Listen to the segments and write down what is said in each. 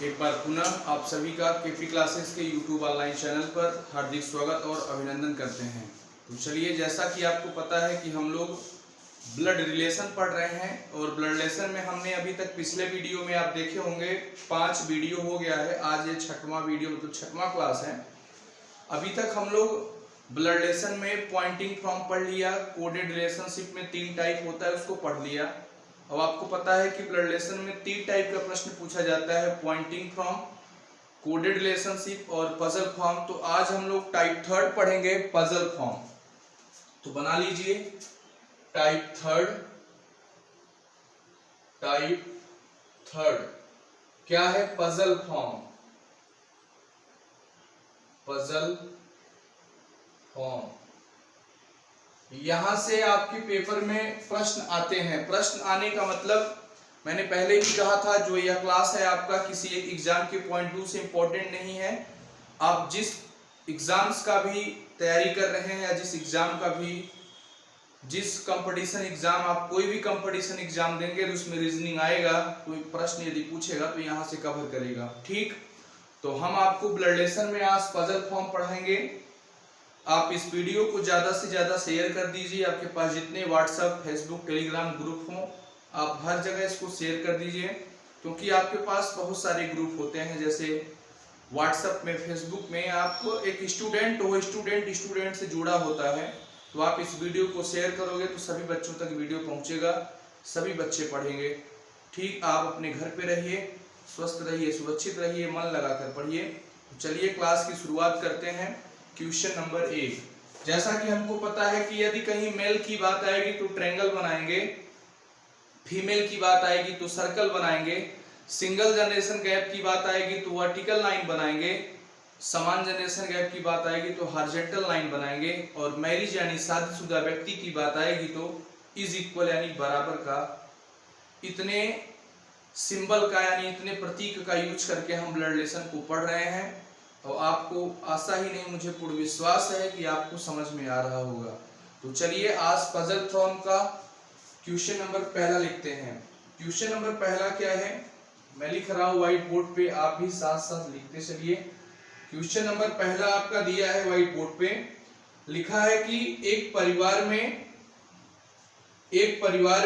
एक बार पुनः आप सभी का केपी क्लासेस के यूट्यूब ऑनलाइन चैनल पर हार्दिक स्वागत और अभिनंदन करते हैं। तो चलिए, जैसा कि आपको पता है कि हम लोग ब्लड रिलेशन पढ़ रहे हैं और ब्लड रिलेशन में हमने अभी तक पिछले वीडियो में आप देखे होंगे 5 वीडियो हो गया है। आज ये 6वां वीडियो मतलब 6वां क्लास है। अभी तक हम लोग ब्लड रिलेशन में पॉइंटिंग फ्रॉम पढ़ लिया, कोडेड रिलेशनशिप में 3 टाइप होता है उसको पढ़ लिया। अब आपको पता है कि ब्लड रिलेशन में 3 टाइप का प्रश्न पूछा जाता है, पॉइंटिंग फ्रॉम, कोडेड रिलेशनशिप और पजल फॉर्म। तो आज हम लोग टाइप 3 पढ़ेंगे, पजल फॉर्म। तो बना लीजिए टाइप 3 क्या है? Puzzle form. पजल फॉर्म यहां से आपके पेपर में प्रश्न आते हैं। प्रश्न आने का मतलब मैंने पहले भी कहा था, जो यह क्लास है आपका किसी एक एग्जाम के पॉइंट ऑफ व्यू से इम्पोर्टेंट नहीं है। आप जिस एग्जाम्स का भी तैयारी कर रहे हैं या जिस कंपटीशन एग्जाम, आप कोई भी कंपटीशन एग्जाम देंगे तो उसमें रीजनिंग आएगा, कोई प्रश्न यदि पूछेगा तो यहाँ से कवर करेगा। ठीक, तो हम आपको ब्लड रिलेशन में आज पजल फॉर्म पढ़ाएंगे। आप इस वीडियो को ज़्यादा से ज़्यादा शेयर कर दीजिए। आपके पास जितने व्हाट्सएप, फेसबुक, टेलीग्राम ग्रुप हों, आप हर जगह इसको शेयर कर दीजिए, क्योंकि आपके पास बहुत सारे ग्रुप होते हैं। जैसे व्हाट्सएप में, फेसबुक में आपको एक स्टूडेंट हो, स्टूडेंट से जुड़ा होता है, तो आप इस वीडियो को शेयर करोगे तो सभी बच्चों तक वीडियो पहुंचेगा, सभी बच्चे पढ़ेंगे। ठीक, आप अपने घर पे रहिए, स्वस्थ रहिए, सुरक्षित रहिए, मन लगाकर पढ़िए। तो चलिए क्लास की शुरुआत करते हैं। क्वेश्चन नंबर 1, जैसा कि हमको पता है कि यदि कहीं मेल की बात आएगी तो ट्रायंगल बनाएंगे, फीमेल की बात आएगी तो सर्कल बनाएंगे, सिंगल जनरेशन गैप की बात आएगी तो वर्टिकल लाइन बनाएंगे, समान जनरेशन गैप की बात आएगी तो हॉरिजॉन्टल लाइन बनाएंगे, और मैरिज यानी शादीशुदा व्यक्ति की बात आएगी तो इज इक्वल यानी बराबर का, इतने सिंबल का यानी इतने प्रतीक का यूज करके हम ब्लड रिलेशन को पढ़ रहे हैं। और आपको आशा ही नहीं, मुझे पूर्ण विश्वास है कि आपको समझ में आ रहा होगा। तो चलिए आज पजल फॉर्म का क्वेश्चन नंबर 1 लिखते हैं। क्वेश्चन नंबर 1 क्या है, मैं लिख रहा हूं व्हाइट बोर्ड पे, आप भी साथ साथ लिखते चलिए। क्वेश्चन नंबर 1 आपका दिया है व्हाइट बोर्ड पे, लिखा है कि एक परिवार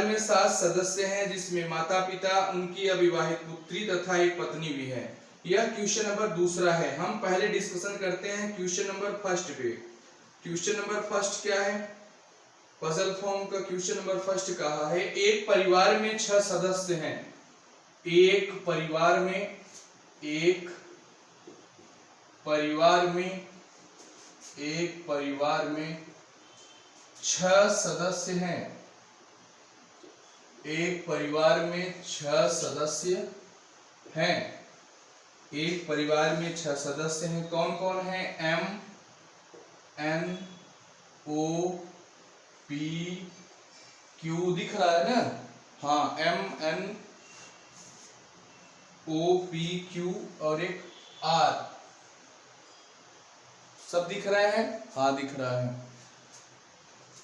में 7 सदस्य हैं, जिसमें माता पिता, उनकी अविवाहित पुत्री तथा एक पत्नी भी है। यह क्वेश्चन नंबर 2 है। हम पहले डिस्कशन करते हैं क्वेश्चन नंबर 1 पे। क्वेश्चन नंबर 1 क्या है? पजल फॉर्म का क्वेश्चन नंबर 1 कहा है, एक परिवार में 6 सदस्य हैं। एक परिवार में 6 सदस्य हैं। एक परिवार में 6 सदस्य हैं। एक परिवार में 6 सदस्य हैं। कौन कौन है? M N O P Q दिख रहा है ना? हाँ, M N O P Q और एक R, सब दिख रहे हैं? हाँ, दिख रहा है।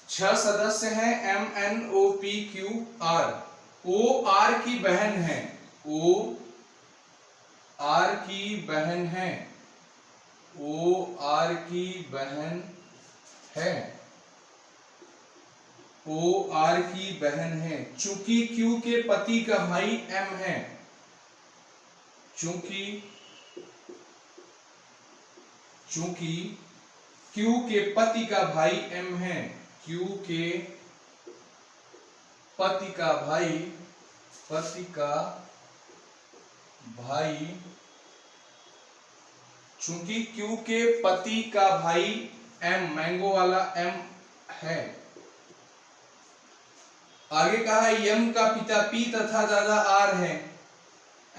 6 सदस्य हैं, M N O P Q R। O R की बहन है, O R की बहन है, O R की बहन है, O R की बहन है। चूंकि Q के पति का भाई M है, चूंकि Q के पति का भाई M है, Q के पति का भाई चूंकि Q के पति का भाई M, मैंगो वाला M है। आगे कहा है M का पिता P तथा दादा R है।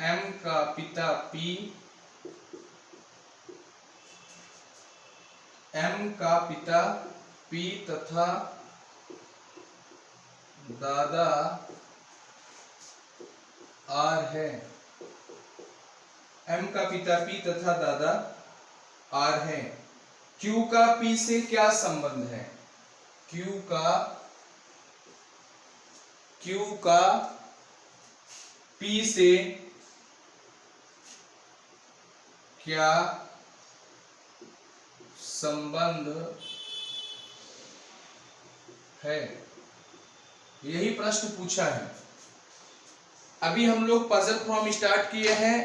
M का पिता P, M का पिता P तथा दादा R है। M का पिता P तथा दादा R है। Q का P से क्या संबंध है? Q का P से क्या संबंध है, यही प्रश्न पूछा है। अभी हम लोग पजल फॉर्म स्टार्ट किए हैं,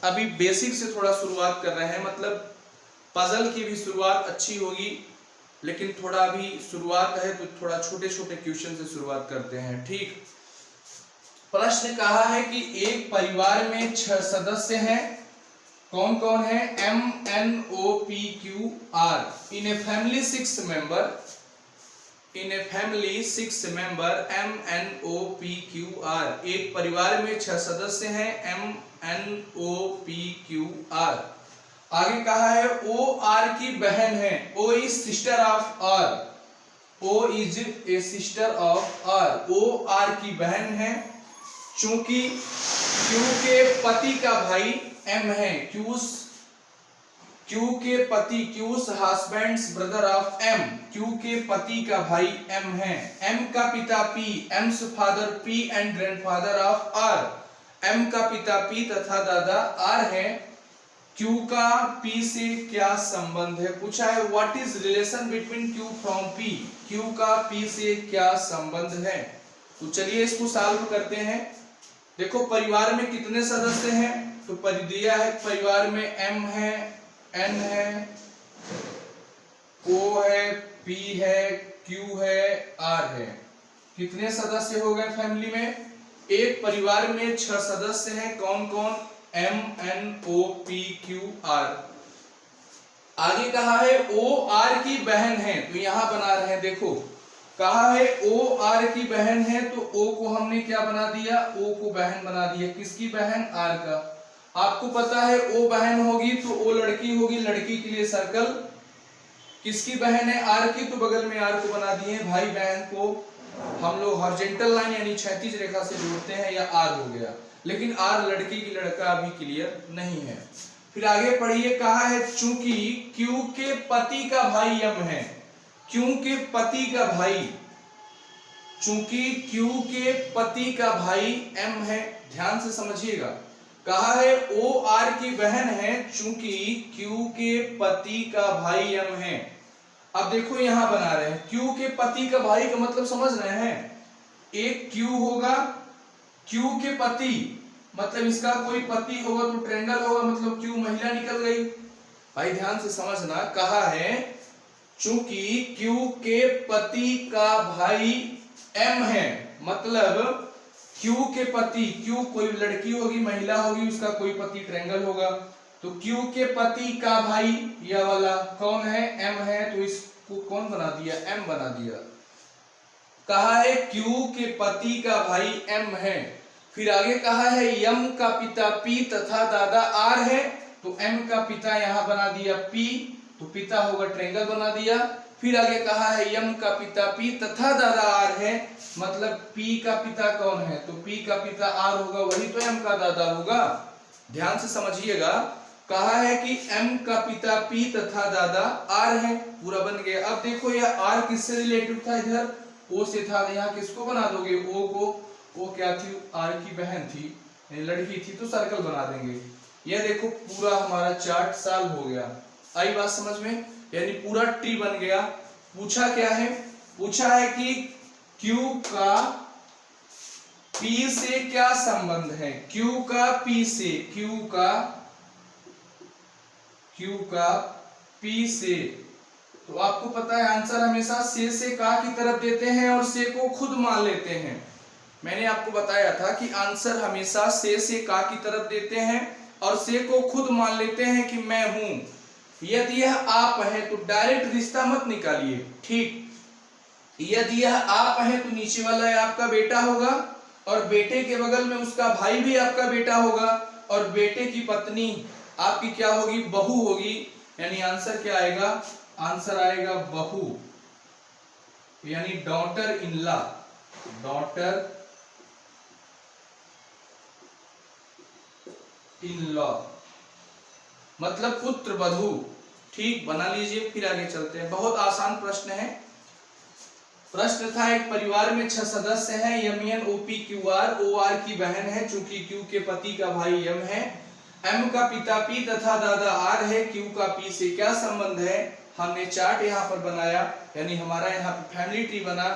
अभी बेसिक से थोड़ा शुरुआत कर रहे हैं, मतलब पजल की भी शुरुआत अच्छी होगी, लेकिन थोड़ा अभी शुरुआत है तो थोड़ा छोटे छोटे क्वेश्चन से शुरुआत करते हैं। ठीक, प्रश्न कहा है कि एक परिवार में 6 सदस्य हैं, कौन कौन है? M N O P Q R। In a family 6 member, in a family 6 member M N O P Q R। एक परिवार में 6 सदस्य हैं, M N O P Q R। आगे कहा है O R की बहन है, O is sister of R, O is a sister of R। O R की बहन है, चूंकि Q के पति का भाई M है, Q के पति, Q's husband's brother of M, Q के पति का भाई M है। M का पिता P, M's father P and grandfather of R। M का पिता P तथा दादा R है। Q का P से क्या संबंध है? पूछा है what is relation between Q from P। Q का P से क्या संबंध है? तो चलिए इसको सॉल्व करते हैं। देखो परिवार में कितने सदस्य हैं, तो दिया है परिवार में M है, N है, O है, P है, Q है, R है। कितने सदस्य हो गए फैमिली में? एक परिवार में 6 सदस्य हैं, कौन कौन? M N O P Q R। आगे कहा है O R की बहन है, तो यहां बना रहे हैं, देखो कहा है O R की बहन है, तो O को हमने क्या बना दिया? O को बहन बना दिया। किसकी बहन? R का। आपको पता है O बहन होगी तो O लड़की होगी, लड़की के लिए सर्कल। किसकी बहन है? R की, तो बगल में R को बना दिए। भाई बहन को हम लोग हॉरिजॉन्टल लाइन यानी क्षैतिज रेखा से जोड़ते हैं, या R हो गया, लेकिन R लड़की की लड़का अभी क्लियर नहीं है। फिर आगे पढ़िए, कहा है चूंकि Q के पति का भाई M है, Q के पति का भाई, चूंकि Q के पति का भाई M है, ध्यान से समझिएगा। कहा है O R की बहन है, चूंकि Q के पति का भाई M है। अब देखो यहां बना रहे हैं, Q के पति का भाई का मतलब समझ रहे हैं, एक Q होगा, Q के पति मतलब इसका कोई पति होगा तो ट्रायंगल होगा, मतलब Q महिला निकल गई। भाई ध्यान से समझना, कहा है चूंकि Q के पति का भाई M है, मतलब Q के पति, Q कोई लड़की होगी, महिला होगी, उसका कोई पति ट्रायंगल होगा, तो Q के पति का भाई यह वाला कौन है? M है, तो इसको कौन बना दिया? M बना दिया। कहा है Q के पति का भाई M है। फिर आगे कहा है M का पिता P तथा दादा R है, तो M का पिता यहां बना दिया P, तो पिता होगा, ट्रायंगल बना दिया। फिर आगे कहा है M का पिता P तथा दादा R है, मतलब P का पिता कौन है? तो P का पिता R होगा, वही तो M का दादा होगा। ध्यान से समझिएगा, कहा है कि M का पिता P तथा दादा R है, पूरा बन गया। अब देखो यह R किससे रिलेटेड था? इधर O से था, यहाँ किसको बना दोगे? O को। O क्या थी? R की बहन थी, लड़की थी, तो सर्कल बना देंगे। यह देखो पूरा हमारा चार्ट सॉल्व हो गया। आई बात समझ में? यानी पूरा ट्री बन गया। पूछा क्या है? पूछा है कि Q का P से क्या संबंध है? Q का P से, Q का P से, तो आपको पता है आंसर हमेशा से का की तरफ देते हैं और से को खुद मान लेते हैं। मैंने आपको बताया था कि आंसर हमेशा से का की तरफ देते हैं और से को खुद मान लेते हैं कि मैं हूं। यदि यह आप है तो डायरेक्ट रिश्ता मत निकालिए, ठीक। यदि यह आप है तो नीचे वाला आपका बेटा होगा, और बेटे के बगल में उसका भाई भी आपका बेटा होगा, और बेटे की पत्नी आपकी क्या होगी? बहू होगी। यानी आंसर क्या आएगा? आंसर आएगा बहू, यानी daughter in law, daughter in law मतलब पुत्र वधू, ठीक, बना लीजिए। फिर आगे चलते हैं, बहुत आसान प्रश्न है। प्रश्न था एक परिवार में 6 सदस्य हैं, M N O P Q R, O R की बहन है, चूंकि Q के पति का भाई M है, M का पिता P तथा दादा R है, Q का P से क्या संबंध है। हमने चार्ट यहाँ पर बनाया, यानी हमारा यहाँ पे फैमिली ट्री बना।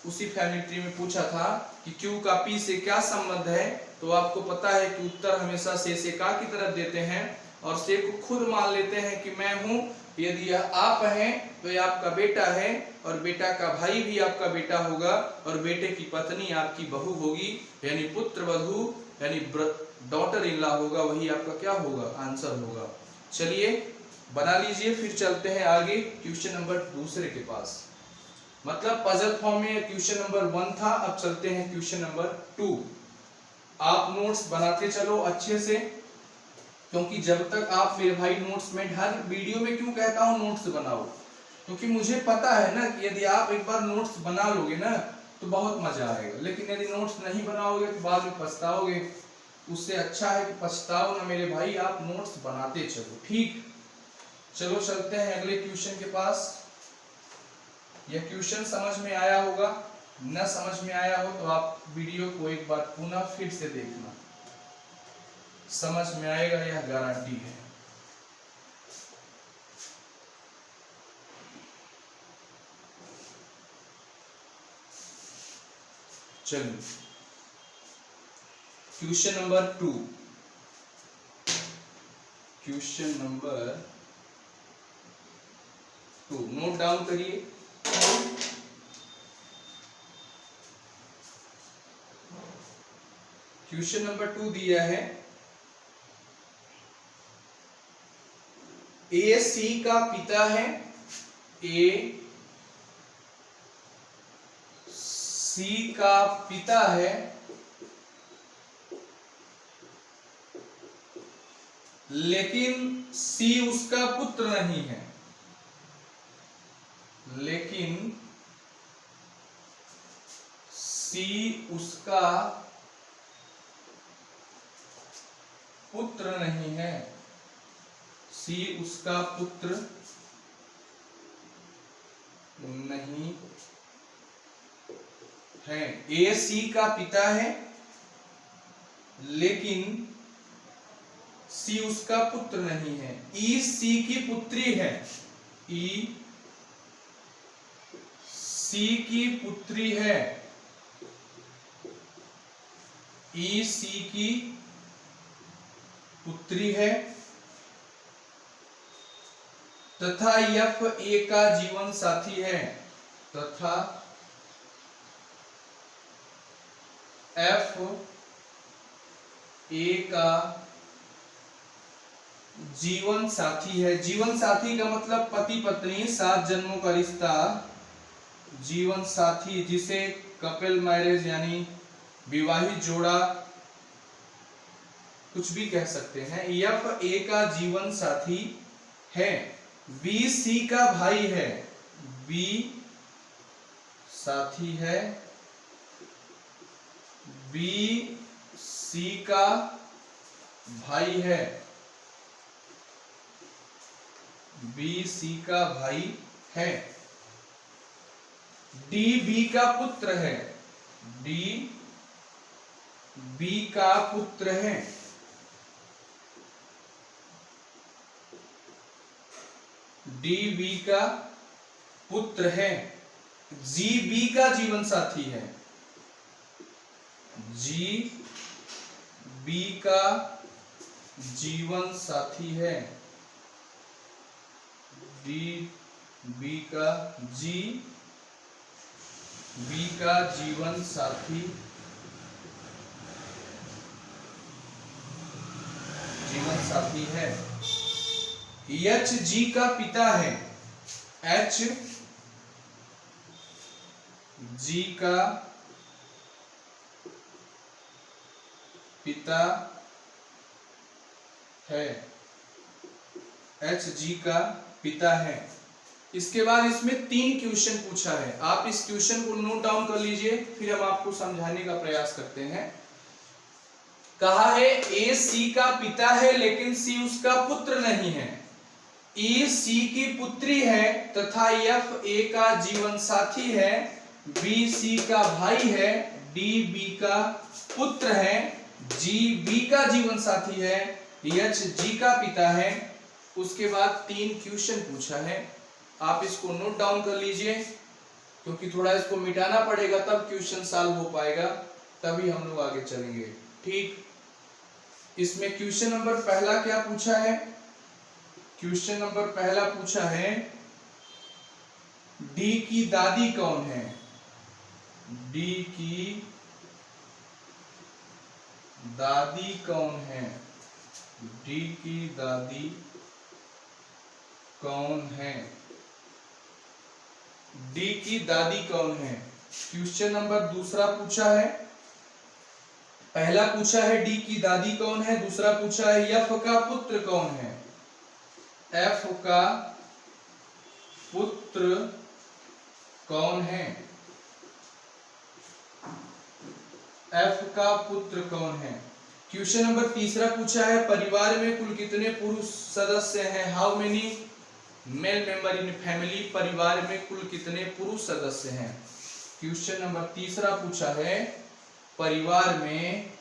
उसी फैमिली ट्री में पूछा था कि Q का P से क्या संबंध है, तो आपको पता है कि उत्तर हमेशा से का की तरफ देते हैं और से को खुद मान लेते हैं कि मैं हूँ। यदि यह आप हैं तो यह आपका बेटा है और बेटा का भाई भी आपका बेटा होगा और बेटे की पत्नी आपकी बहू होगी, यानी पुत्र वधू यानी डॉटर इन लॉ होगा, वही आपका क्या होगा, आंसर होगा। चलिए बना लीजिए, फिर चलते हैं आगे क्वेश्चन नंबर दूसरे के पास। मतलब पजल फॉर्म में क्वेश्चन नंबर 1 था, अब चलते हैं क्वेश्चन नंबर 2। आप नोट्स बनाते चलो अच्छे से, क्योंकि जब तक आप मेरे भाई नोट्स में, हर वीडियो में क्यों कहता हूँ नोट्स बनाओ, क्योंकि मुझे पता है ना कि यदि आप एक बार नोट्स बना लोगे ना तो बहुत मजा आएगा, लेकिन यदि नोट्स नहीं बनाओगे तो बाद में पछताओगे। उससे अच्छा है कि पछताओ ना मेरे भाई, आप नोट्स बनाते चलो। ठीक, चलो चलते हैं अगले क्वेश्चन के पास। यह क्वेश्चन समझ में आया होगा, न समझ में आया हो तो आप वीडियो को एक बार पुनः फिर से देखना, समझ में आएगा, यह गारंटी है। चलिए question number 2, question number 2 note down करिए। क्वेश्चन नंबर 2 दिया है, ए सी का पिता है, ए सी का पिता है, लेकिन सी उसका पुत्र नहीं है, लेकिन सी उसका पुत्र नहीं है, सी उसका पुत्र नहीं है। ए सी का पिता है लेकिन सी उसका पुत्र नहीं है। ई सी की पुत्री है, ई सी की पुत्री है, ई सी की पुत्री है तथा एफ ए का जीवन साथी है, तथा एफ ए का जीवन साथी है। जीवन साथी का मतलब पति पत्नी, 7 जन्मों का रिश्ता, जीवन साथी, जिसे कपल मैरिज यानी विवाहित जोड़ा कुछ भी कह सकते हैं। एफ ए का जीवन साथी है, बी सी का भाई है, बी साथी है, बी सी का भाई है, बी सी का भाई है, डी बी का पुत्र है, डी बी का पुत्र है, डी बी का पुत्र है, जी बी का जीवन साथी है, जी बी का जीवन साथी है, डी बी का जी बी का जीवन साथी, जीवन साथी है। एच जी का पिता है, एच जी का पिता है, एच जी का पिता है। इसके बाद इसमें 3 क्वेश्चन पूछा है, आप इस क्वेश्चन को नोट डाउन कर लीजिए, फिर हम आपको समझाने का प्रयास करते हैं। कहा है ए सी का पिता है लेकिन सी उसका पुत्र नहीं है, ई सी की पुत्री है तथा एफ ए का जीवन साथी है, बी सी का भाई है, डी बी का पुत्र है, जी बी का जीवन साथी है, एच जी का पिता है। उसके बाद 3 क्वेश्चन पूछा है, आप इसको नोट डाउन कर लीजिए क्योंकि थोड़ा इसको मिटाना पड़ेगा तब क्वेश्चन सॉल्व हो पाएगा, तभी हम लोग आगे चलेंगे। ठीक, इसमें क्वेश्चन नंबर पहला क्या पूछा है? क्वेश्चन नंबर पहला पूछा है डी की दादी कौन है? डी की दादी कौन है? डी की दादी कौन है? डी की दादी कौन है? क्वेश्चन नंबर दूसरा पूछा है, पहला पूछा है डी की दादी कौन है, दूसरा पूछा है एफ का पुत्र कौन है? एफ का पुत्र कौन है? एफ का पुत्र कौन है? क्वेश्चन नंबर तीसरा पूछा है परिवार में कुल कितने पुरुष सदस्य हैं? How many male member in family? परिवार में कुल कितने पुरुष सदस्य हैं? क्वेश्चन नंबर तीसरा पूछा है परिवार में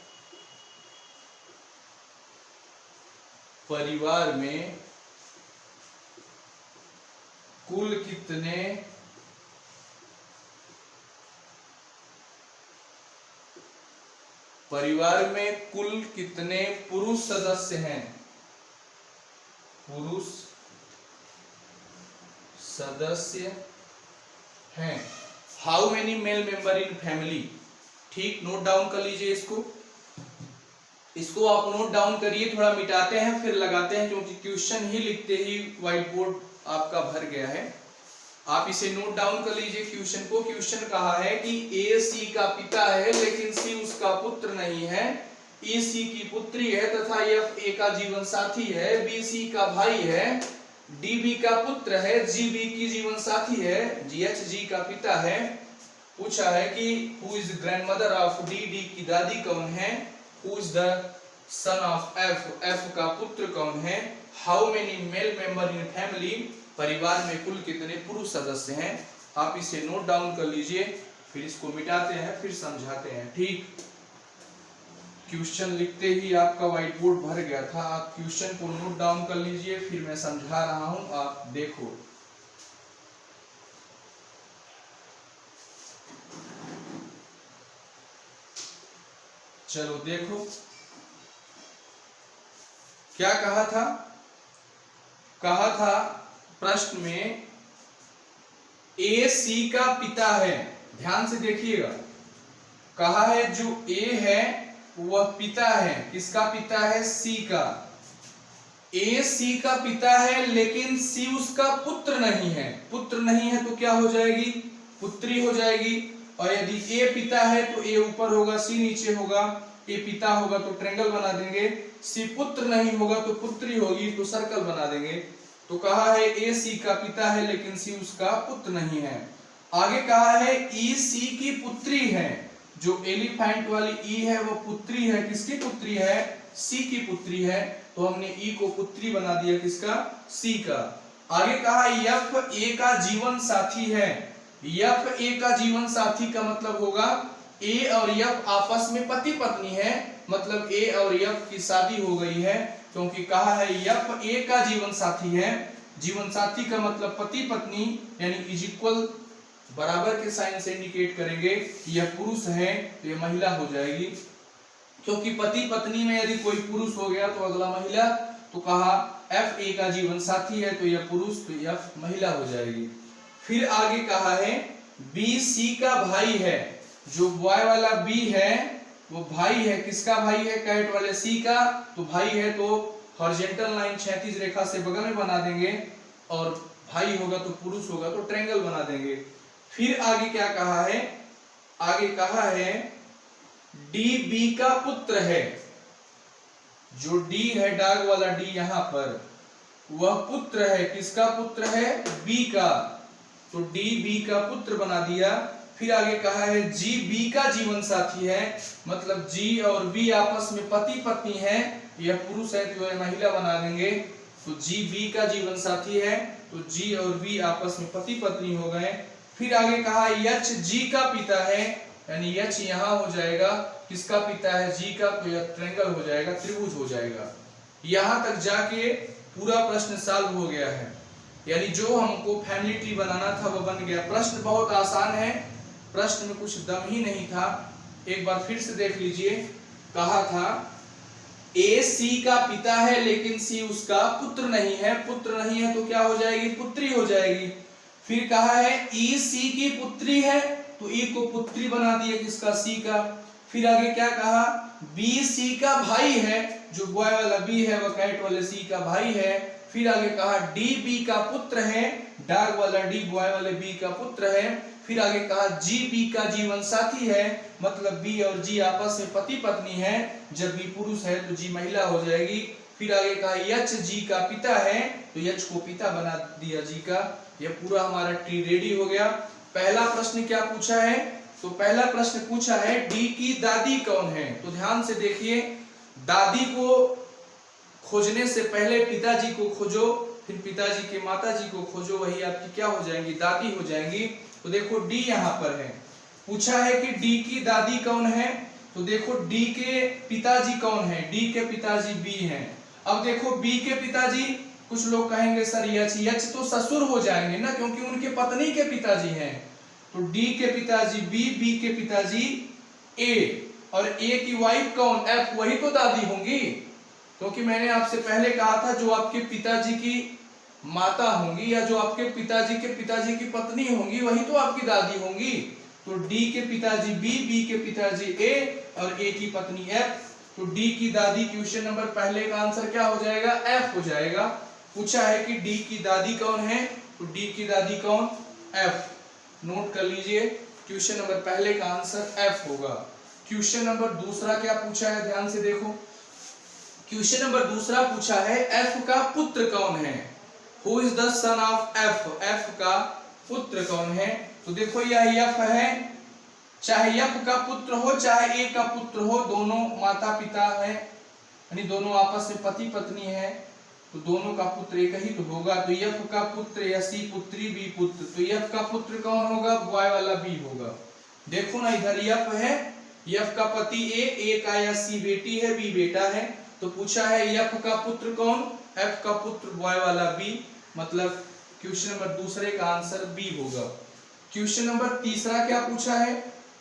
कुल कितने पुरुष सदस्य हैं? पुरुष सदस्य हैं। How many male member in family? ठीक, नोट डाउन कर लीजिए इसको आप नोट डाउन करिए, थोड़ा मिटाते हैं फिर लगाते हैं क्योंकि क्वेश्चन ही लिखते ही व्हाइट बोर्ड आपका भर गया है। आप इसे नोट डाउन कर लीजिए क्वेश्चन को। क्वेश्चन कहा है कि ए सी का पिता है लेकिन सी उसका पुत्र नहीं है, ई सी की पुत्री है तथा एफ ए का जीवन साथी है, बी सी का भाई है, डी बी का पुत्र है, जी बी की जीवन साथी है, जी एच जी का पिता है। पूछा है कि who is grandmother of D? D की दादी कौन है? Who is the son of F? F का पुत्र कौन है? How many male member in family? परिवार में कुल कितने पुरुष सदस्य हैं? आप इसे नोट डाउन कर लीजिए, फिर इसको मिटाते हैं फिर समझाते हैं। ठीक, क्वेश्चन लिखते ही आपका व्हाइट बोर्ड भर गया था, आप क्वेश्चन को नोट डाउन कर लीजिए, फिर मैं समझा रहा हूं, आप देखो। चलो देखो क्या कहा था? कहा था प्रश्न में ए सी का पिता है, ध्यान से देखिएगा, कहा है जो ए है वह पिता है, किसका पिता है? सी का। ए सी का पिता है लेकिन सी उसका पुत्र नहीं है। पुत्र नहीं है तो क्या हो जाएगी? पुत्री हो जाएगी। और यदि ए पिता है तो ए ऊपर होगा, सी नीचे होगा, ए पिता होगा तो ट्रायंगल बना देंगे, सी पुत्र नहीं होगा तो पुत्री होगी तो सर्कल बना देंगे। तो कहा है ए सी का पिता है लेकिन सी उसका पुत्र नहीं है। आगे कहा है ई सी की पुत्री है, जो एलिफेंट वाली ई है वो पुत्री है, किसकी पुत्री है? सी की पुत्री है, तो हमने ई को पुत्री बना दिया, किसका? सी का। आगे कहा एफ ए का जीवन साथी है। एफ ए का जीवन साथी का मतलब होगा ए और एफ आपस में पति पत्नी है, मतलब ए और एफ की शादी हो गई है, क्योंकि कहा है एफ ए का जीवन साथी है। जीवन साथी का मतलब पति पत्नी, यानी इज इक्वल, बराबर के साइन से इंडिकेट करेंगे। यह पुरुष है तो यह महिला हो जाएगी, क्योंकि पति पत्नी में यदि कोई पुरुष हो गया तो अगला महिला। तो कहा एफ ए का जीवन साथी है तो यह पुरुष, तो एफ महिला हो जाएगी। फिर आगे कहा है बी सी का भाई है, जो बॉय वाला बी है वो भाई है, किसका भाई है? कैट वाले सी का। तो भाई है तो हॉरिजॉन्टल लाइन क्षैतिज रेखा से बगल में बना देंगे, और भाई होगा तो पुरुष होगा तो ट्रायंगल बना देंगे। फिर आगे क्या कहा है? आगे कहा है डी बी का पुत्र है, जो डी है डाग वाला डी यहां पर, वह पुत्र है, किसका पुत्र है? बी का। तो डी बी का पुत्र बना दिया। फिर आगे कहा है जी बी का जीवन साथी है, मतलब जी और बी आपस में पति पत्नी है, यह पुरुष है तो यह महिला बना देंगे। तो जी बी का जीवन साथी है, तो जी और बी आपस में पति पत्नी हो गए। फिर आगे कहा एच जी का पिता है, यानी एच यहाँ हो जाएगा, किसका पिता है? जी का, तो यह ट्रायंगल हो जाएगा, त्रिभुज हो जाएगा। यहां तक जाके पूरा प्रश्न सॉल्व हो गया है, यानी जो हमको फैमिली ट्री बनाना था वो बन गया। प्रश्न बहुत आसान है, प्रश्न में कुछ दम ही नहीं था। एक बार फिर से देख लीजिए, कहा था ए सी का पिता है लेकिन सी उसका पुत्र नहीं है। पुत्र नहीं है तो क्या हो जाएगी, पुत्री हो जाएगी। फिर कहा है ई सी की पुत्री है, तो ई को पुत्री बना दिया किसका, सी का। फिर आगे क्या कहा, बी सी का भाई है, जो बॉय वाला बी है वह कैट वाले सी का भाई है। फिर आगे कहा डी बी का पुत्र है, डॉग वाला डी बॉय वाले बी का पुत्र है। फिर आगे कहा जी बी का जीवन साथी है, मतलब बी और जी आपस में पति पत्नी है। जब बी पुरुष है तो जी महिला हो जाएगी। फिर आगे कहा यच जी का पिता है, तो यच को पिता बना दिया जी का। यह पूरा हमारा ट्री रेडी हो गया। पहला प्रश्न क्या पूछा है, तो पहला प्रश्न पूछा है डी की दादी कौन है। तो ध्यान से देखिए, दादी को खोजने से पहले पिताजी को खोजो, फिर पिताजी के माताजी को खोजो, वही आपकी क्या हो जाएंगी, दादी हो जाएंगी। तो देखो डी यहाँ पर है, पूछा है कि डी की दादी कौन है। तो देखो डी के पिताजी कौन है, डी के पिताजी बी हैं। अब देखो बी के पिताजी, कुछ लोग कहेंगे सर यच, यच तो ससुर हो जाएंगे ना, क्योंकि उनके पत्नी के पिताजी हैं। तो डी के पिताजी बी, बी के पिताजी ए, और ए की वाइफ कौन, एफ, वही तो दादी होंगी। क्योंकि मैंने आपसे पहले कहा था जो आपके पिताजी की माता होंगी या जो आपके पिताजी की पत्नी होंगी वही तो आपकी दादी होंगी। तो डी के पिताजी बी, बी के पिताजी ए और ए की पत्नी एफ। तो डी की दादी, क्वेश्चन नंबर पहले का आंसर क्या हो जाएगा, एफ हो जाएगा। पूछा है कि डी की दादी कौन है, तो डी की दादी कौन, एफ। नोट कर लीजिए, क्वेश्चन नंबर पहले का आंसर एफ होगा। क्वेश्चन नंबर दूसरा क्या पूछा है, ध्यान से देखो। क्वेश्चन नंबर दूसरा पूछा है एफ का पुत्र कौन है, who is the son of F, F का पुत्र कौन है। तो देखो यह एफ है, चाहे एफ का पुत्र हो चाहे ए का पुत्र हो, दोनों माता पिता है, यानी दोनों आपस में पति पत्नी है, तो दोनों का पुत्र एक ही तो होगा। तो एफ का पुत्र या सी पुत्री बी पुत्र, तो एफ का पुत्र कौन होगा, बॉय वाला बी होगा। देखो ना इधर एफ है, एफ का पति ए का या सी बेटी है, बी बेटा है। तो पूछा है एफ का पुत्र कौन, एफ का पुत्र बॉय वाला बी, मतलब क्वेश्चन नंबर दूसरे का आंसर बी होगा। क्वेश्चन नंबर तीसरा क्या पूछा है,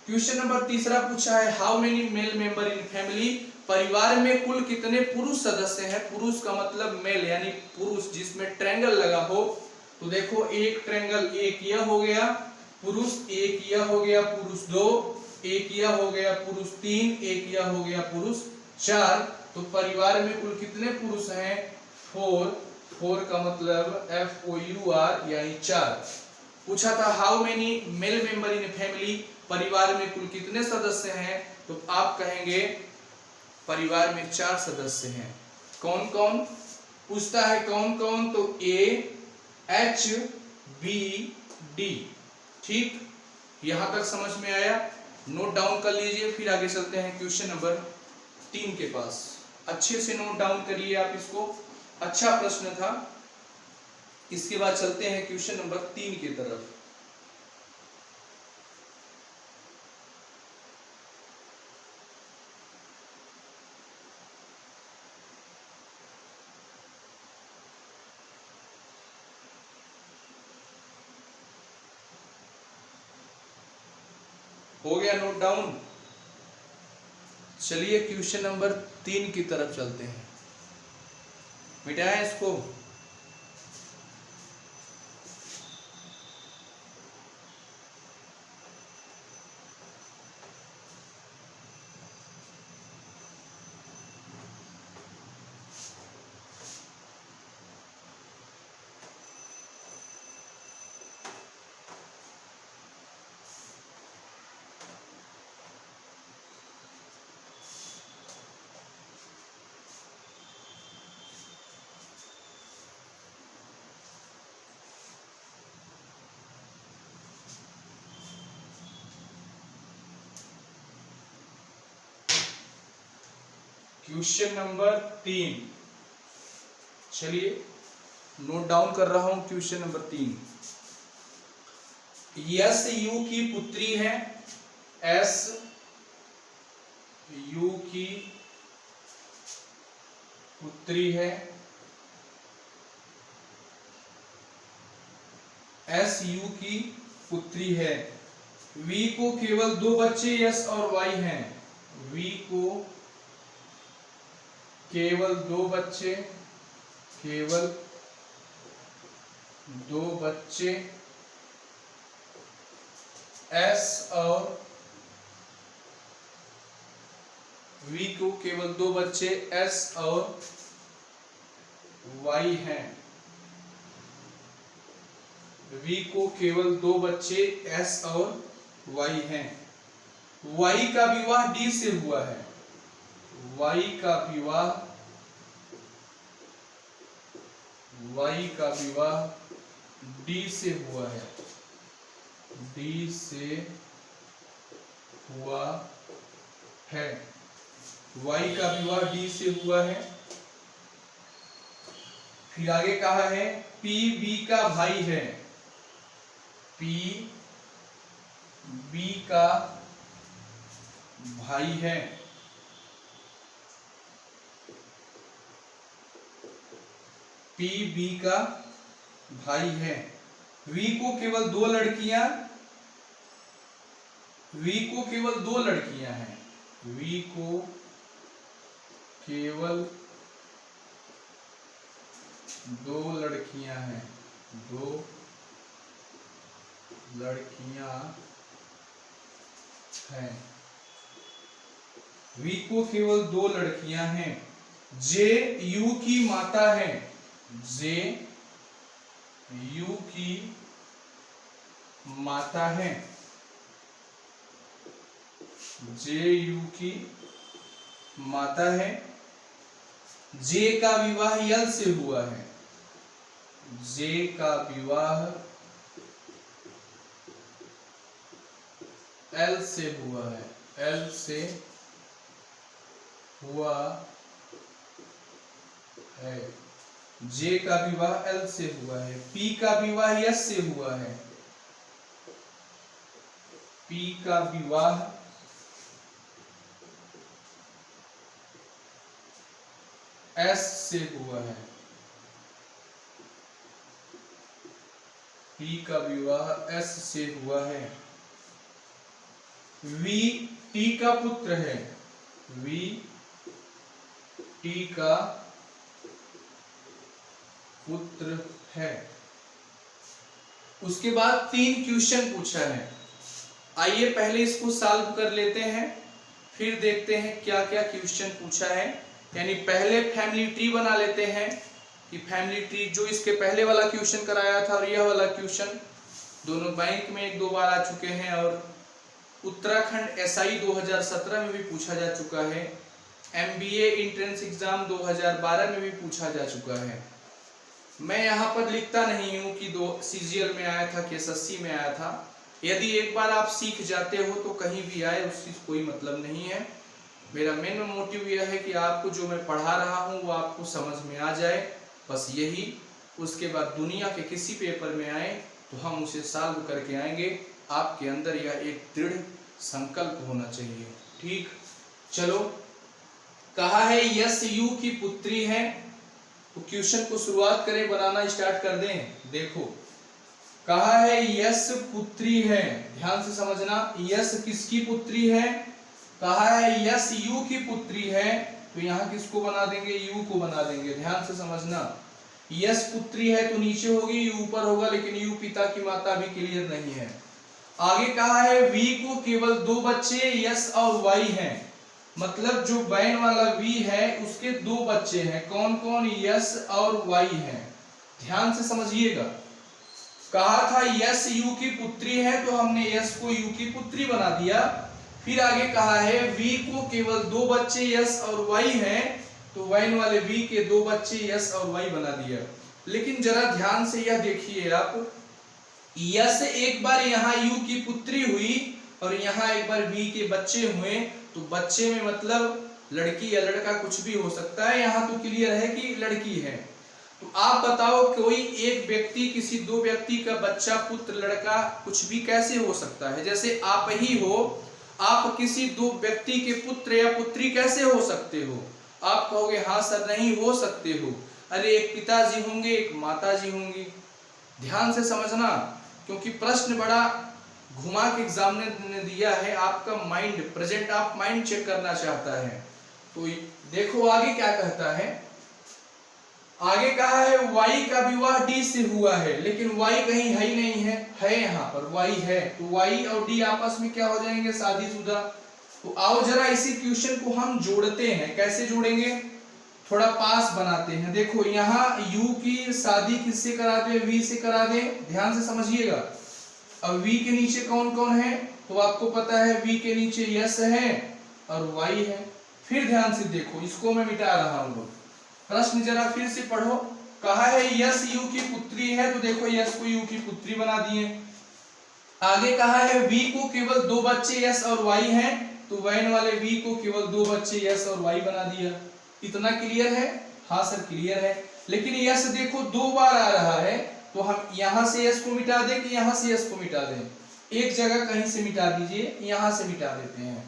क्वेश्चन नंबर तीसरा पूछा है how many male member in family, परिवार में कुल कितने पुरुष सदस्य हैं। पुरुष का मतलब मेल, यानी पुरुष जिसमें ट्रायंगल लगा हो। तो देखो एक ट्रायंगल, एक यह हो गया पुरुष, एक यह हो गया पुरुष दो, एक यह हो गया पुरुष तीन, एक यह हो गया पुरुष चार। तो परिवार में कुल कितने पुरुष हैं, 4, 4 का मतलब FOUR यानी 4। पूछा था how many male member in family, परिवार में कुल कितने सदस्य हैं। तो आप कहेंगे परिवार में 4 सदस्य हैं। कौन कौन, पूछता है कौन कौन, तो AHBD। ठीक, यहां तक समझ में आया, नोट डाउन कर लीजिए। फिर आगे चलते हैं क्वेश्चन नंबर 3 के पास। अच्छे से नोट डाउन करिए आप इसको, अच्छा प्रश्न था। इसके बाद चलते हैं क्वेश्चन नंबर 3 की तरफ। हो गया नोट डाउन। चलिए क्वेश्चन नंबर 3 की तरफ चलते हैं। मिटाएं इसको। क्वेश्चन नंबर 3, चलिए नोट डाउन कर रहा हूं। क्वेश्चन नंबर 3, यस यू की पुत्री है, एस यू की पुत्री है, एस यू की पुत्री है। वी को केवल 2 बच्चे यस और वाई हैं। वी को केवल 2 बच्चे, केवल 2 बच्चे एस और वी को केवल 2 बच्चे एस और वाई हैं। वी को केवल 2 बच्चे एस और वाई हैं। वाई का विवाह डी से हुआ है। वाई का विवाह डी से हुआ है। डी से हुआ है। वाई का विवाह डी से हुआ है। फिर आगे कहा है पी बी का भाई है। पी बी का भाई है। पी बी का भाई है। वी को केवल 2 लड़कियां, वी को केवल 2 लड़कियां हैं। वी को केवल 2 लड़कियां हैं। 2 लड़कियां हैं। वी को केवल 2 लड़कियां हैं। जे यू की माता है। जे यू की माता है। जे यू की माता है। जे का विवाह यल से हुआ है। जे का विवाह एल से हुआ है। एल से हुआ है। जे का विवाह एल से हुआ है। पी का विवाह यस से हुआ है। पी का विवाह एस से हुआ है। पी का विवाह एस से हुआ है। वी टी का पुत्र है। वी टी का पुत्र है। उसके बाद 3 क्वेश्चन पूछा है। आइए पहले इसको सॉल्व कर लेते हैं, फिर देखते हैं क्या क्या क्वेश्चन पूछा है। यानी पहले फैमिली ट्री बना लेते हैं कि फैमिली ट्री जो इसके पहले वाला क्वेश्चन कराया था और यह वाला क्वेश्चन दोनों बैंक में 1-2 बार आ चुके हैं और उत्तराखंड एसआई 2017 में भी पूछा जा चुका है। एमबीए एंट्रेंस एग्जाम 2012 में भी पूछा जा चुका है। मैं यहाँ पर लिखता नहीं हूँ कि सीजीएल में आया था कि एसएससी में आया था। यदि एक बार आप सीख जाते हो तो कहीं भी आए उससे कोई मतलब नहीं है। मेरा मेन मोटिव यह है कि आपको जो मैं पढ़ा रहा हूँ वो आपको समझ में आ जाए, बस यही। उसके बाद दुनिया के किसी पेपर में आए तो हम उसे सॉल्व करके आएंगे। आपके अंदर यह एक दृढ़ संकल्प होना चाहिए। ठीक, चलो। कहा है यस यू की पुत्री है। तो क्वेश्चन को शुरुआत करें, बनाना स्टार्ट कर दें। देखो, कहा है यस पुत्री है। ध्यान से समझना, यस किसकी पुत्री है? कहा है यस यू की पुत्री है। तो यहाँ किसको बना देंगे? यू को बना देंगे। ध्यान से समझना, यस पुत्री है तो नीचे होगी, यू ऊपर होगा, लेकिन यू पिता की माता भी क्लियर नहीं है। आगे कहा है वी को केवल 2 बच्चे यस और वाई हैं। मतलब जो बैन वाला वी है उसके 2 बच्चे हैं। कौन कौन? यस और वाई हैं। ध्यान से समझिएगा। कहा था यस यू की पुत्री है तो हमने यस को यू की पुत्री बना दिया। फिर आगे कहा है वी को केवल 2 बच्चे यस और वाई हैं तो वैन वाले वी के 2 बच्चे यस और वाई बना दिया। लेकिन जरा ध्यान से यह देखिए आप, यस एक बार यहाँ यू की पुत्री हुई और यहाँ एक बार वी के बच्चे हुए। तो बच्चे में मतलब लड़की या लड़का कुछ भी हो सकता है। यहाँ तो क्लियर है कि लड़की है। तो आप बताओ, कोई एक व्यक्ति किसी 2 व्यक्ति का बच्चा, पुत्र, लड़का कुछ भी कैसे हो सकता है? जैसे आप ही हो, आप किसी 2 व्यक्ति के पुत्र या पुत्री कैसे हो सकते हो? आप कहोगे हाँ सर नहीं हो सकते हो, अरे एक पिताजी होंगे एक माताजी होंगी। ध्यान से समझना, क्योंकि प्रश्न बड़ा घुमा के एग्जाम ने दिया है, आपका माइंड प्रेजेंट, आप माइंड चेक करना चाहता है। तो देखो आगे क्या कहता है, आगे कहा है Y का विवाह D से हुआ है, लेकिन Y कहीं है ही नहीं है यहाँ पर Y है, तो Y और D आपस में क्या हो जाएंगे, शादीशुदा। तो आओ जरा इसी क्वेश्चन को हम जोड़ते हैं, कैसे जोड़ेंगे, थोड़ा पास बनाते हैं। देखो यहाँ U की शादी किससे करा दे, V से करा दे, ध्यान से समझिएगा। अब V के नीचे कौन कौन है, तो आपको पता है V के नीचे यस है और Y है। फिर ध्यान से देखो, इसको मैं मिटा रहा हूँ, प्रश्न जरा फिर से पढ़ो। कहा है यस यू की पुत्री है, तो देखो यस को यू की पुत्री बना दिए। आगे कहा है वी को केवल 2 बच्चे यस और वाई हैं, तो वैन वाले वी को केवल 2 बच्चे यस और वाई बना दिया। इतना क्लियर है? हाँ सर क्लियर है। लेकिन यस देखो 2 बार आ रहा है, तो हम यहां से यस को मिटा दें कि यहां से यस को मिटा दें, एक जगह कहीं से मिटा दीजिए, यहां से मिटा देते हैं।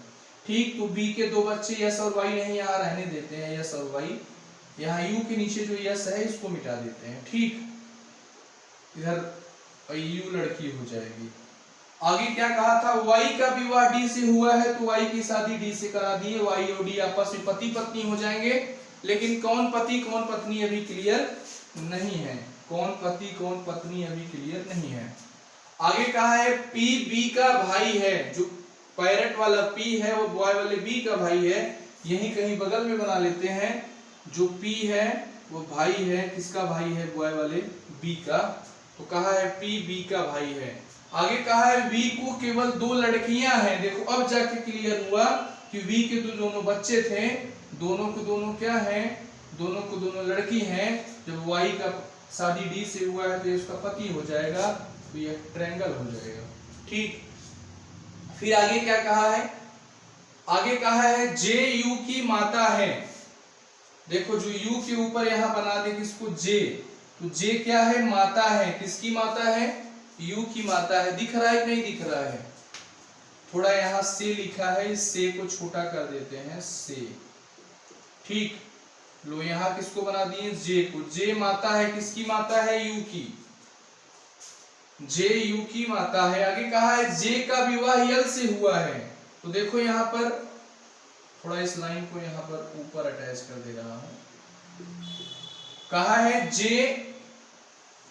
ठीक, तो बी के 2 बच्चे यस और वाई नहीं, यहाँ रहने देते हैं यस और वाई। यहाँ यू के नीचे जो यस है इसको मिटा देते हैं। ठीक, इधर यू लड़की हो जाएगी। आगे क्या कहा था, वाई का विवाह डी से हुआ है, तो वाई की शादी डी से करा दी है। वाई और डी आपस में पति पत्नी हो जाएंगे, लेकिन कौन पति कौन पत्नी अभी क्लियर नहीं है, कौन पति कौन पत्नी अभी क्लियर नहीं है। आगे कहा है पी बी का भाई है, जो पैरेट वाला पी है वो बॉय वाले बी का भाई है, यही कहीं बगल में बना लेते हैं। जो P है वो भाई है, किसका भाई है, बॉय वाले B का, तो कहा है P B का भाई है। आगे कहा है V को केवल 2 लड़कियां हैं। देखो अब जाके क्लियर हुआ कि V के दोनों बच्चे थे, दोनों को दोनों क्या हैं, दोनों को दोनों लड़की हैं। जब Y का शादी D से हुआ है तो इसका पति हो जाएगा, तो ये ट्रायंगल हो जाएगा। ठीक, फिर आगे क्या कहा है, आगे कहा है J U की माता है। देखो जो U के ऊपर यहाँ बना दे किसको, J, तो J क्या है, माता है, किसकी माता है, U की माता है। दिख रहा है कि नहीं दिख रहा है, थोड़ा यहाँ से लिखा है, इस से को छोटा कर देते हैं, से। ठीक, लो यहाँ किसको बना दिए, J को। J माता है, किसकी माता है, U की, J U की माता है। आगे कहा है J का विवाह यल से हुआ है, तो देखो यहाँ पर थोड़ा इस लाइन को यहाँ पर ऊपर अटैच कर दे रहा हूं। कहा है J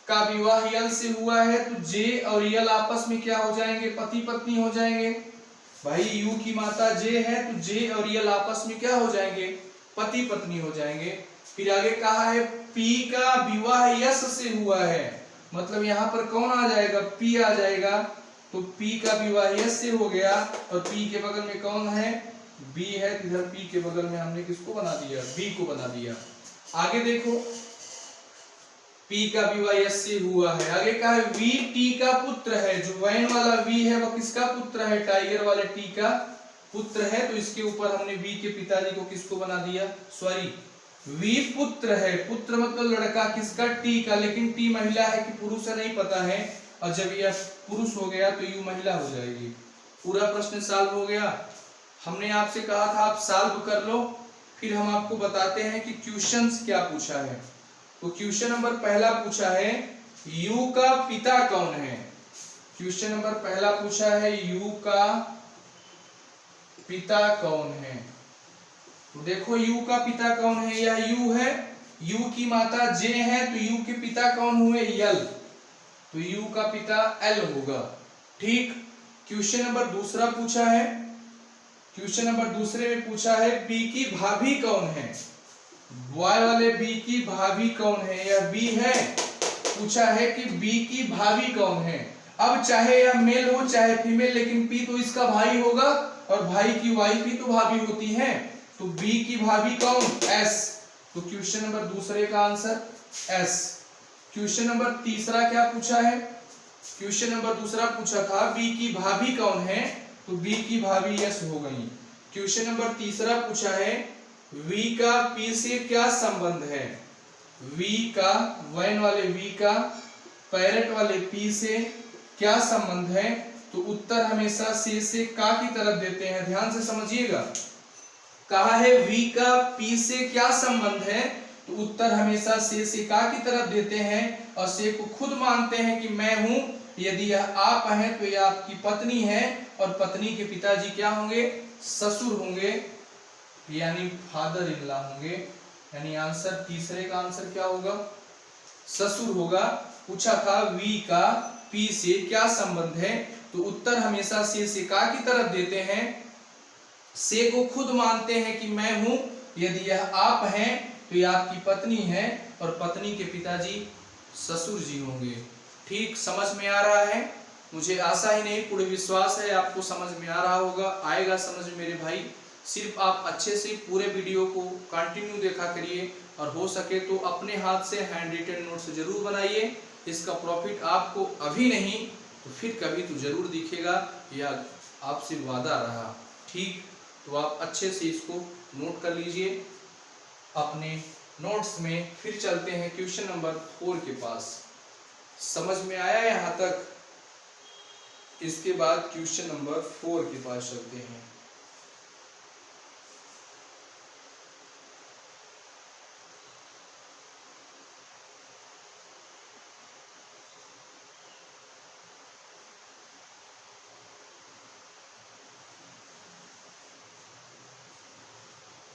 का विवाह यल से हुआ है, तो J और यल आपस में क्या हो जाएंगे, पति पत्नी हो जाएंगे। भाई U की माता J है, तो J और यल आपस में क्या हो जाएंगे, पति पत्नी हो जाएंगे। फिर आगे कहा है P का विवाह यस से हुआ है, मतलब यहाँ पर कौन आ जाएगा, P आ जाएगा, तो P का विवाह यस से हो गया, और P के बगल में कौन है, B है, इधर P के बगल में हमने किसको बना दिया, B को बना दिया। आगे देखो P का विवाह यस से हुआ है। आगे कहा है V T का पुत्र है, जो वैन वाला V है वो किसका पुत्र है, टाइगर वाले T का पुत्र है, तो इसके ऊपर हमने V के पिताजी को किसको बना दिया, सॉरी V पुत्र है, पुत्र मतलब लड़का, किसका, T का, लेकिन T महिला है कि पुरुष है नहीं पता है, और जब यह पुरुष हो गया तो U महिला हो जाएगी। पूरा प्रश्न सॉल्व हो गया। हमने आपसे कहा था आप सॉल्व कर लो, फिर हम आपको बताते हैं कि क्वेश्चंस क्या पूछा है। तो क्वेश्चन नंबर पहला पूछा है U का पिता कौन है। क्वेश्चन नंबर पहला पूछा है U का पिता कौन है। तो देखो U का पिता कौन है, यह U है, U की माता J है, तो U के पिता कौन हुए, L, तो U का पिता L होगा। ठीक, क्वेश्चन नंबर दूसरा पूछा है, क्वेश्चन नंबर दूसरे में पूछा है B की भाभी कौन है, बॉय वाले B की भाभी कौन है, यह B है, पूछा है कि B की भाभी कौन है। अब चाहे यह मेल हो चाहे फीमेल, लेकिन P तो इसका भाई होगा, और भाई की वाइफ ही तो भाभी होती है, तो B की भाभी कौन, S, तो क्वेश्चन नंबर दूसरे का आंसर S। क्वेश्चन नंबर तीसरा क्या पूछा है, क्वेश्चन नंबर दूसरा पूछा था B की भाभी कौन है, तो B की भाभी यस हो गई। क्वेश्चन नंबर तीसरा पूछा है V का P से क्या संबंध है, V का, वैन वाले V का पैरेट वाले P से क्या संबंध है, तो उत्तर हमेशा से का की तरफ देते हैं। ध्यान से समझिएगा, कहा है V का P से क्या संबंध है, तो उत्तर हमेशा से का की तरफ देते हैं और से को खुद मानते हैं कि मैं हूं। यदि यह आप हैं तो यह आपकी पत्नी है और पत्नी के पिताजी क्या होंगे, ससुर होंगे, यानी फादर इन लॉ होंगे। यानी आंसर तीसरे का आंसर क्या होगा, ससुर होगा। पूछा था V का P से क्या संबंध है, तो उत्तर हमेशा से का की तरफ देते हैं, से को खुद मानते हैं कि मैं हूं। यदि यह आप हैं तो यह आपकी पत्नी है और पत्नी के पिताजी ससुर जी होंगे। ठीक, समझ में आ रहा है? मुझे आशा ही नहीं पूरे विश्वास है आपको समझ में आ रहा होगा, आएगा समझ में मेरे भाई। सिर्फ आप अच्छे से पूरे वीडियो को कंटिन्यू देखा करिए और हो सके तो अपने हाथ से हैंड रिटन नोट्स जरूर बनाइए। इसका प्रॉफिट आपको अभी नहीं तो फिर कभी तो जरूर दिखेगा, यह आपसे वादा रहा। ठीक, तो आप अच्छे से इसको नोट कर लीजिए अपने नोट्स में। फिर चलते हैं क्वेश्चन नंबर 4 के पास। समझ में आया यहाँ तक? इसके बाद क्वेश्चन नंबर 4 के पास चलते हैं।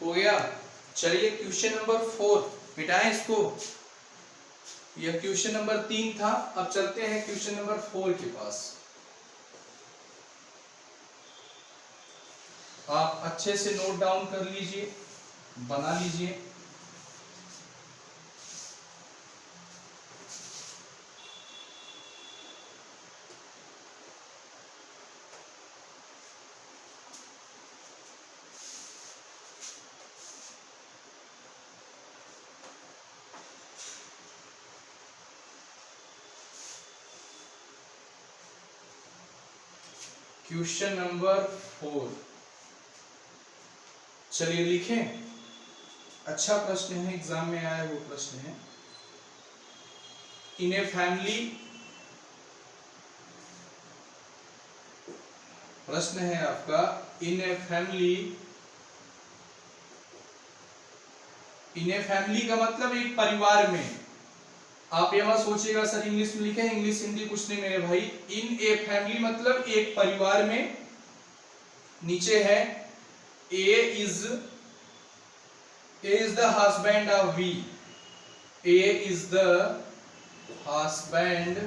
हो गया? चलिए क्वेश्चन नंबर 4 मिटाएं इसको। यह क्वेश्चन नंबर 3 था। अब चलते हैं क्वेश्चन नंबर 4 के पास। आप अच्छे से नोट डाउन कर लीजिए, बना लीजिए। क्वेश्चन नंबर 4 चलिए लिखें। अच्छा प्रश्न है, एग्जाम में आया वो प्रश्न है। इन ए फैमिली, प्रश्न है आपका, इन a family, in a family का मतलब एक परिवार में। आप ये मत सोचिएगा सर इंग्लिश में लिखे, इंग्लिश हिंदी कुछ नहीं मेरे भाई। इन ए फैमिली मतलब एक परिवार में। नीचे है A is the husband of B, A is the husband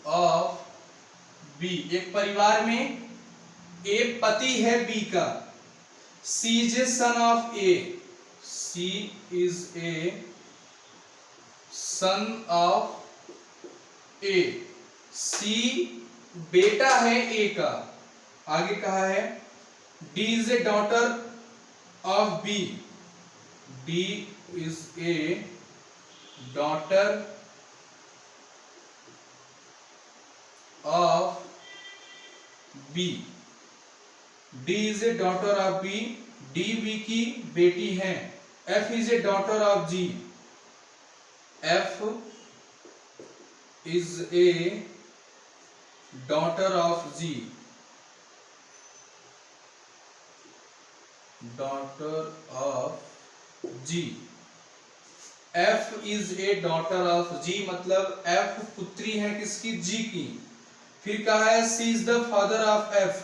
of B. एक परिवार में ए पति है बी का। C is a son of A, C is a son of A. C बेटा है ए का। आगे कहा है D is a daughter of B, D is a daughter of B, D is a daughter of B, D B की बेटी है। F is a daughter of G, F is a daughter of G, daughter of G। F is a daughter of G मतलब F पुत्री है किसकी, G की। फिर कहा है C is the father of F,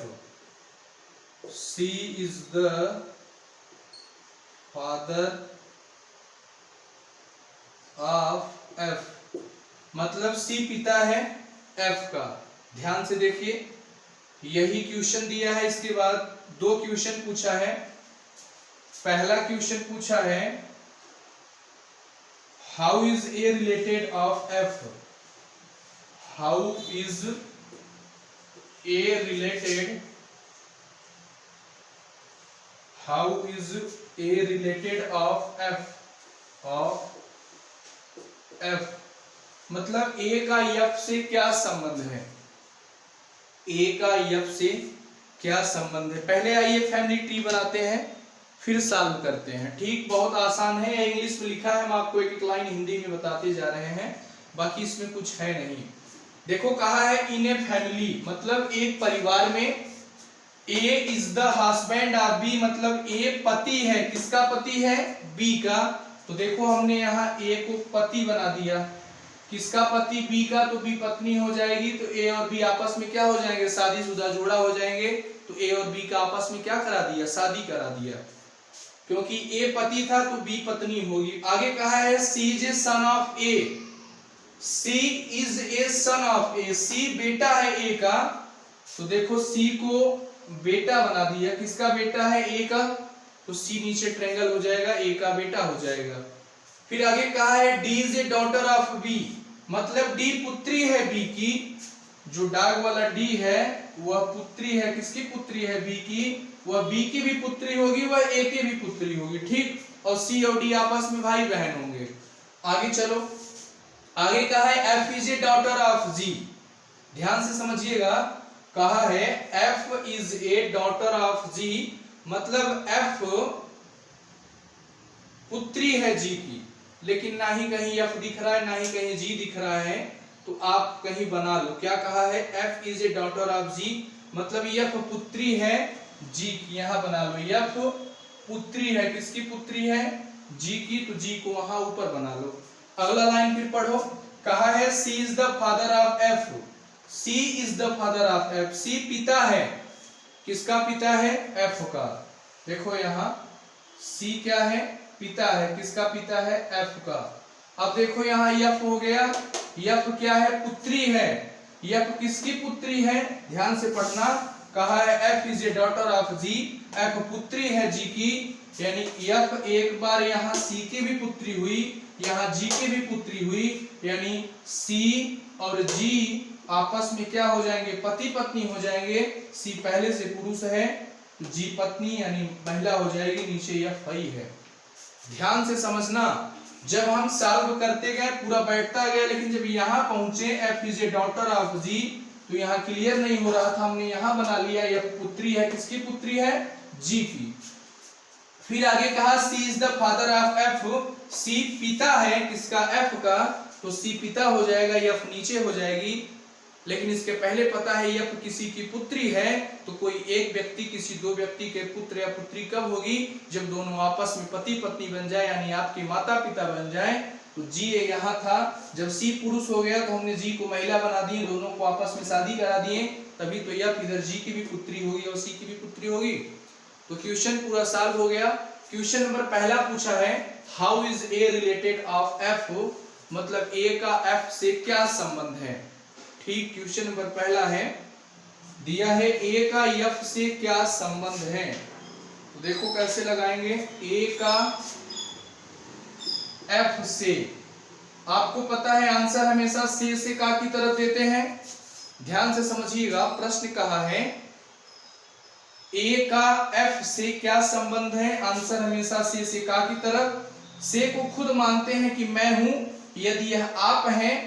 C is the father of F मतलब C पिता है F का। ध्यान से देखिए, यही क्वेश्चन दिया है। इसके बाद 2 क्वेश्चन पूछा है। पहला क्वेश्चन पूछा है how is A related of F, how is A related, how is A related of F, of F मतलब A का F से क्या संबंध है, A का F से क्या संबंध है। पहले आइए फैमिली ट्री बनाते हैं फिर सॉल्व करते हैं। ठीक, बहुत आसान है। इंग्लिश में लिखा है, हम आपको एक एक लाइन हिंदी में बताते जा रहे हैं, बाकी इसमें कुछ है नहीं। देखो कहा है इन ए फैमिली मतलब एक परिवार में A is the husband of B, मतलब ए पति है, किसका पति है? बी का। तो देखो हमने यहाँ ए को पति बना दिया, किसका पति? बी का, तो बी पत्नी हो जाएगी। तो ए और बी आपस में क्या हो जाएंगे? शादीशुदा जोड़ा हो जाएंगे। तो ए और बी का आपस में क्या करा दिया? शादी करा दिया, क्योंकि ए पति था तो बी पत्नी होगी। आगे कहा है C is a son of A, C is a son of A, C बेटा है ए का। तो देखो सी को बेटा बना दिया, किसका बेटा है? ए का। तो सी नीचे ट्रायंगल हो जाएगा, ए का बेटा हो जाएगा। फिर आगे कहा है D is a daughter of B, मतलब डी पुत्री है बी की। जो डाग वाला डी है वह पुत्री है, किसकी पुत्री है? बी की। वह बी की भी पुत्री होगी, वह ए की भी पुत्री होगी, ठीक। और सी और डी आपस में भाई बहन होंगे। आगे चलो, आगे कहा है F is a daughter of G, ध्यान से समझिएगा। कहा है F is a daughter of G, मतलब एफ पुत्री है जी की, लेकिन ना ही कहीं एफ दिख रहा है ना ही कहीं जी दिख रहा है। तो आप कहीं बना लो, क्या कहा है? F is a daughter of G, मतलब एफ पुत्री है जी की, यहां बना लो। एफ पुत्री है, किसकी पुत्री है? जी की, तो जी को वहां ऊपर बना लो। अगला लाइन फिर पढ़ो। कहा है C is the father of F, C is the father of F, C पिता है, किसका पिता है? एफ का। देखो यहाँ सी क्या है? पिता है, किसका पिता है? एफ का। अब देखो यहाँ एफ हो गया, एफ क्या है? पुत्री है। एफ किसकी पुत्री है? ध्यान से पढ़ना। कहा है F is a daughter of G, F पुत्री है जी की, यानी एफ एक बार यहाँ सी की भी पुत्री हुई, यहाँ जी की भी पुत्री हुई, यानी सी और जी आपस में क्या हो जाएंगे? पति पत्नी हो जाएंगे। सी पहले से पुरुष है, जी पत्नी यानी महिला हो जाएगी, नीचे एफ आई है। ध्यान से समझना, जब हम सॉल्व करते गए पूरा बैठता गया, लेकिन जब यहाँ पहुंचे F is a daughter of G, तो यहाँ क्लियर नहीं हो रहा था, हमने यहाँ बना लिया एफ पुत्री है, किसकी पुत्री है? जी की। फिर आगे कहा C is the father of F, C पिता है, किसका? एफ का। तो सी पिता हो जाएगा, एफ नीचे हो जाएगी। लेकिन इसके पहले पता है एफ किसी की पुत्री है, तो कोई एक व्यक्ति किसी दो व्यक्ति के पुत्र या पुत्री कब होगी? जब दोनों आपस में पति पत्नी बन जाए, यानी आपके माता पिता बन जाए। तो जी यहाँ था, जब सी पुरुष हो गया तो हमने जी को महिला बना दिए, दोनों को आपस में शादी करा दिए, तभी तो एफ इधर जी की भी पुत्री होगी और सी की भी पुत्री होगी। तो क्वेश्चन पूरा सॉल्व हो गया। क्वेश्चन नंबर पहला पूछा है how is A related of F, मतलब ए का एफ से क्या संबंध है? ठीक, क्वेश्चन नंबर पहला है, दिया है ए का एफ से क्या संबंध है। तो देखो कैसे लगाएंगे, ए का एफ से। आपको पता है आंसर हमेशा से का की तरफ देते हैं। ध्यान से समझिएगा, प्रश्न कहा है ए का एफ से क्या संबंध है? आंसर हमेशा से का की तरफ। से को खुद मानते हैं कि मैं हूं, यदि यह आप हैं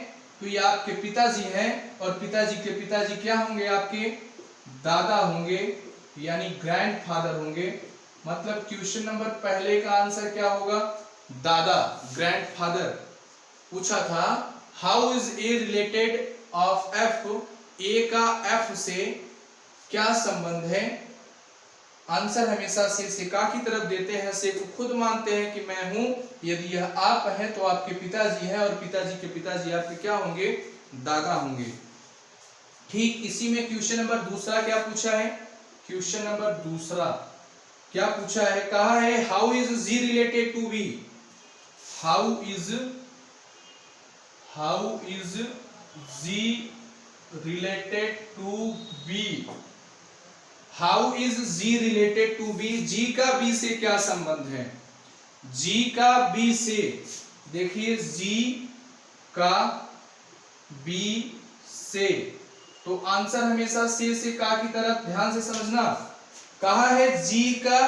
तो ये आपके पिताजी हैं, और पिताजी के पिताजी क्या होंगे? आपके दादा होंगे, यानी ग्रैंडफादर होंगे। मतलब क्वेश्चन नंबर पहले का आंसर क्या होगा? दादा, ग्रैंडफादर। पूछा था how is A related of F, A का एफ से क्या संबंध है? आंसर हमेशा से का की तरफ देते हैं। से को खुद मानते हैं कि मैं हूं, यदि यह आप हैं तो आपके पिताजी हैं, और पिताजी के पिताजी आपके क्या होंगे? दादा होंगे। ठीक, इसी में क्वेश्चन नंबर दूसरा क्या पूछा है? क्वेश्चन नंबर दूसरा क्या पूछा है? कहा है how is G related to B, how is G related to B, how is G related to B, G का बी से क्या संबंध है? जी का बी से, देखिए जी का बी से, तो आंसर हमेशा से का की तरफ। ध्यान से समझना, कहा है जी का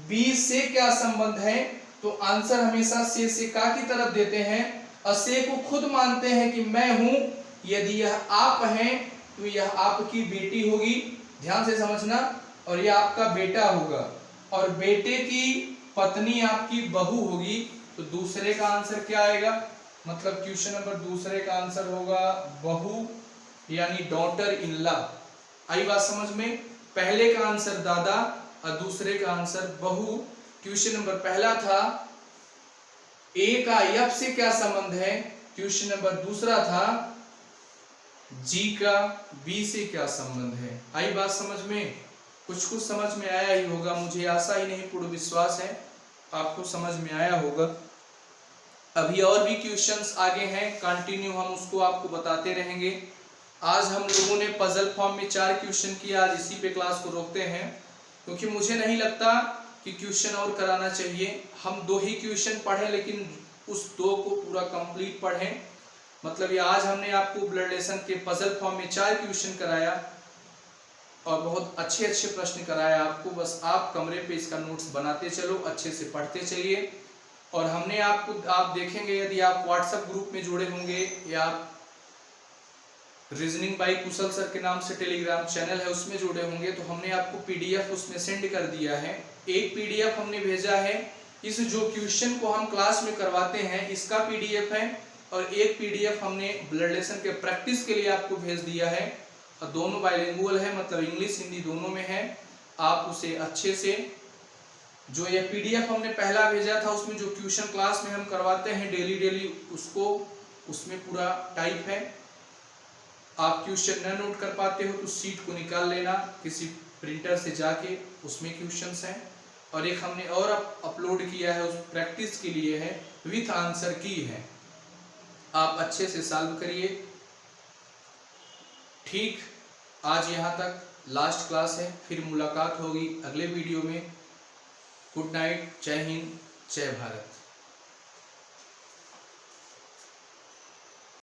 बी से क्या संबंध है, तो आंसर हमेशा से का की तरफ देते हैं। असे को खुद मानते हैं कि मैं हूं, यदि यह आप हैं तो यह आपकी बेटी होगी। ध्यान से समझना, और यह आपका बेटा होगा, और बेटे की पत्नी आपकी बहू होगी। तो दूसरे का आंसर क्या आएगा? मतलब क्वेश्चन नंबर दूसरे का आंसर होगा बहू, यानी डॉटर इन लॉ। आई बात समझ में? पहले का आंसर दादा और दूसरे का आंसर बहू। क्वेश्चन नंबर पहला था ए का एफ से क्या संबंध है। क्वेश्चन नंबर दूसरा था जी का बी से क्या संबंध है। आई बात समझ में? कुछ समझ में आया ही होगा, मुझे आशा ही नहीं पूर्ण विश्वास है आपको समझ में आया होगा। अभी और भी क्वेश्चंस आगे हैं, कंटिन्यू हम उसको आपको बताते रहेंगे। आज हम लोगों ने पजल फॉर्म में 4 क्वेश्चन किया, आज इसी पे क्लास को रोकते हैं क्योंकि मुझे नहीं लगता कि क्वेश्चन और कराना चाहिए। हम 2 ही क्वेश्चन पढ़े लेकिन उस 2 को पूरा कंप्लीट पढ़ें। मतलब ये आज हमने आपको ब्लड रिलेशन के पजल फॉर्म में 4 क्वेश्चन कराया और बहुत अच्छे अच्छे प्रश्न कराया आपको। बस आप कमरे पे इसका नोट्स बनाते चलो, अच्छे से पढ़ते चलिए। और हमने आप देखेंगे यदि आप व्हाट्सएप ग्रुप में जुड़े होंगे या आप रीजनिंग बाय कुशल सर के नाम से टेलीग्राम चैनल है उसमें जुड़े होंगे तो हमने आपको पीडीएफ उसमें सेंड कर दिया है। एक पीडीएफ हमने भेजा है, इस जो क्वेश्चन को हम क्लास में करवाते हैं इसका पीडीएफ है, और एक पीडीएफ हमने ब्लड रिलेशन के प्रैक्टिस के लिए आपको भेज दिया है। और दोनों बाइलिंगुअल है, मतलब इंग्लिश हिंदी दोनों में है। आप उसे अच्छे से, जो ये पीडीएफ हमने पहला भेजा था उसमें जो क्वेश्चन क्लास में हम करवाते हैं डेली उसको, उसमें पूरा टाइप है। आप क्वेश्चन न नोट कर पाते हो तो सीट को निकाल लेना किसी प्रिंटर से जाके, उसमें क्वेश्चंस हैं। और एक हमने और अपलोड किया है, उस प्रैक्टिस के लिए है, विथ आंसर की है। आप अच्छे से सॉल्व करिए। ठीक, आज यहाँ तक लास्ट क्लास है, फिर मुलाकात होगी अगले वीडियो में। गुड नाइट, जय हिंद, जय भारत।